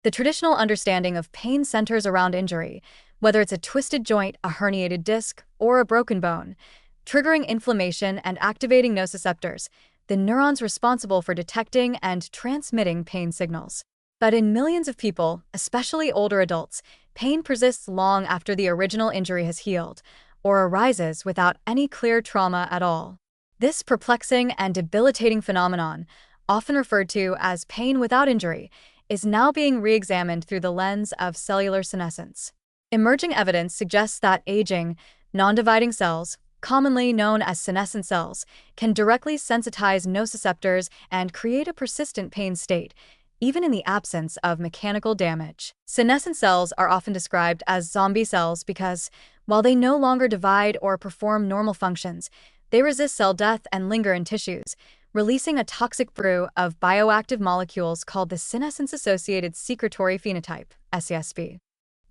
The traditional understanding of pain centers around injury, whether it's a twisted joint, a herniated disc, or a broken bone, triggering inflammation and activating nociceptors, the neurons responsible for detecting and transmitting pain signals. But in millions of people, especially older adults, pain persists long after the original injury has healed, or arises without any clear trauma at all. This perplexing and debilitating phenomenon, often referred to as pain without injury, is now being re-examined through the lens of cellular senescence. Emerging evidence suggests that aging, non-dividing cells, commonly known as senescent cells, can directly sensitize nociceptors and create a persistent pain state, even in the absence of mechanical damage. Senescent cells are often described as zombie cells because, while they no longer divide or perform normal functions, they resist cell death and linger in tissues, releasing a toxic brew of bioactive molecules called the senescence-associated secretory phenotype, SASP.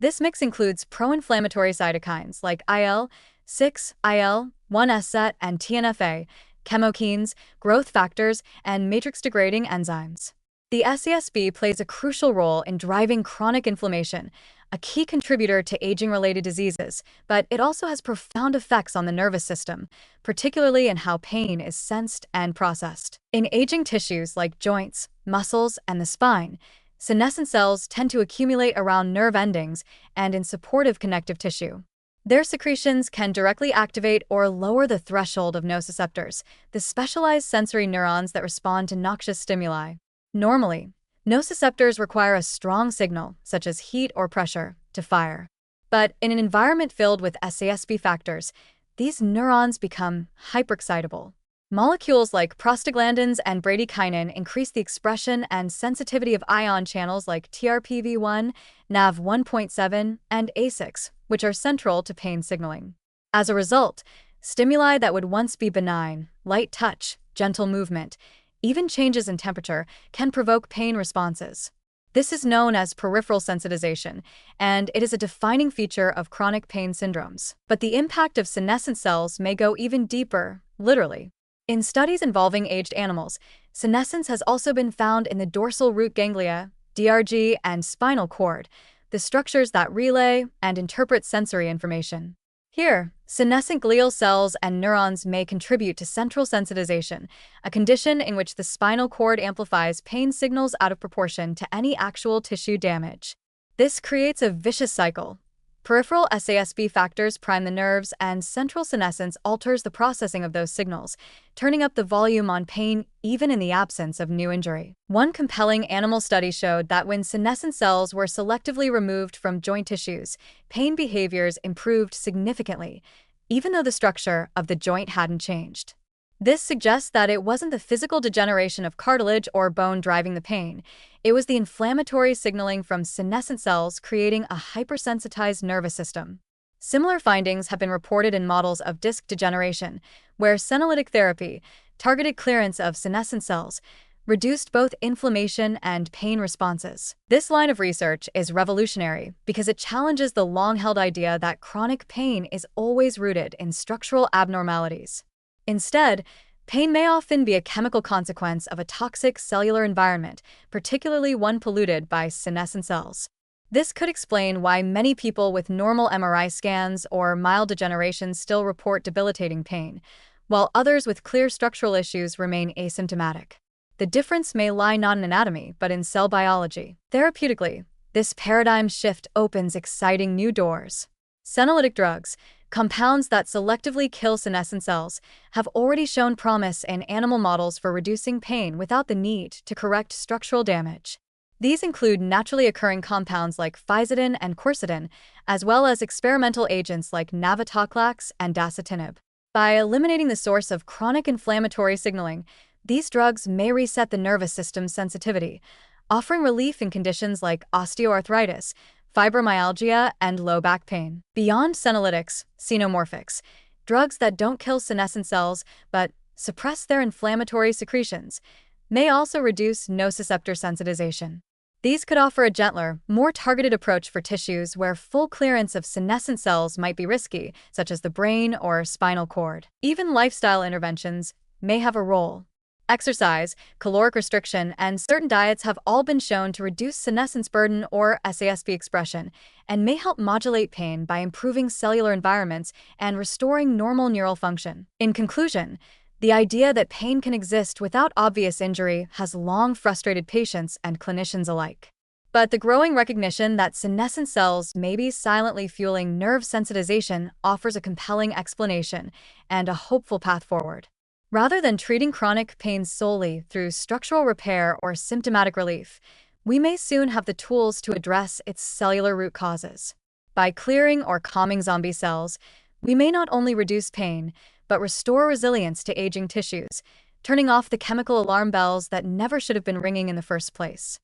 This mix includes pro-inflammatory cytokines like IL-6, IL-1SET, and TNF-A, chemokines, growth factors, and matrix-degrading enzymes. The SASP plays a crucial role in driving chronic inflammation, a key contributor to aging-related diseases, but it also has profound effects on the nervous system, particularly in how pain is sensed and processed. In aging tissues like joints, muscles, and the spine, senescent cells tend to accumulate around nerve endings and in supportive connective tissue. Their secretions can directly activate or lower the threshold of nociceptors, the specialized sensory neurons that respond to noxious stimuli. Normally, nociceptors require a strong signal, such as heat or pressure, to fire. But in an environment filled with SASP factors, these neurons become hyperexcitable. Molecules like prostaglandins and bradykinin increase the expression and sensitivity of ion channels like TRPV1, NaV1.7, and A6, which are central to pain signaling. As a result, stimuli that would once be benign, light touch, gentle movement, even changes in temperature, can provoke pain responses. This is known as peripheral sensitization, and it is a defining feature of chronic pain syndromes. But the impact of senescent cells may go even deeper, literally. In studies involving aged animals, senescence has also been found in the dorsal root ganglia, DRG, and spinal cord, the structures that relay and interpret sensory information. Here, senescent glial cells and neurons may contribute to central sensitization, a condition in which the spinal cord amplifies pain signals out of proportion to any actual tissue damage. This creates a vicious cycle. Peripheral SASP factors prime the nerves, and central senescence alters the processing of those signals, turning up the volume on pain even in the absence of new injury. One compelling animal study showed that when senescent cells were selectively removed from joint tissues, pain behaviors improved significantly, even though the structure of the joint hadn't changed. This suggests that it wasn't the physical degeneration of cartilage or bone driving the pain. It was the inflammatory signaling from senescent cells creating a hypersensitized nervous system. Similar findings have been reported in models of disc degeneration, where senolytic therapy, targeted clearance of senescent cells, reduced both inflammation and pain responses. This line of research is revolutionary because it challenges the long-held idea that chronic pain is always rooted in structural abnormalities. Instead, pain may often be a chemical consequence of a toxic cellular environment, particularly one polluted by senescent cells. This could explain why many people with normal MRI scans or mild degeneration still report debilitating pain, while others with clear structural issues remain asymptomatic. The difference may lie not in anatomy, but in cell biology. Therapeutically, this paradigm shift opens exciting new doors. Senolytic drugs, compounds that selectively kill senescent cells, have already shown promise in animal models for reducing pain without the need to correct structural damage. These include naturally occurring compounds like physidin and quercetin, as well as experimental agents like navitoclax and dasatinib. By eliminating the source of chronic inflammatory signaling, these drugs may reset the nervous system's sensitivity, offering relief in conditions like osteoarthritis, fibromyalgia, and low back pain. Beyond senolytics, xenomorphics, drugs that don't kill senescent cells but suppress their inflammatory secretions, may also reduce nociceptor sensitization. These could offer a gentler, more targeted approach for tissues where full clearance of senescent cells might be risky, such as the brain or spinal cord. Even lifestyle interventions may have a role. Exercise, caloric restriction, and certain diets have all been shown to reduce senescence burden or SASP expression and may help modulate pain by improving cellular environments and restoring normal neural function. In conclusion, the idea that pain can exist without obvious injury has long frustrated patients and clinicians alike. But the growing recognition that senescent cells may be silently fueling nerve sensitization offers a compelling explanation and a hopeful path forward. Rather than treating chronic pain solely through structural repair or symptomatic relief, we may soon have the tools to address its cellular root causes. By clearing or calming zombie cells, we may not only reduce pain, but restore resilience to aging tissues, turning off the chemical alarm bells that never should have been ringing in the first place.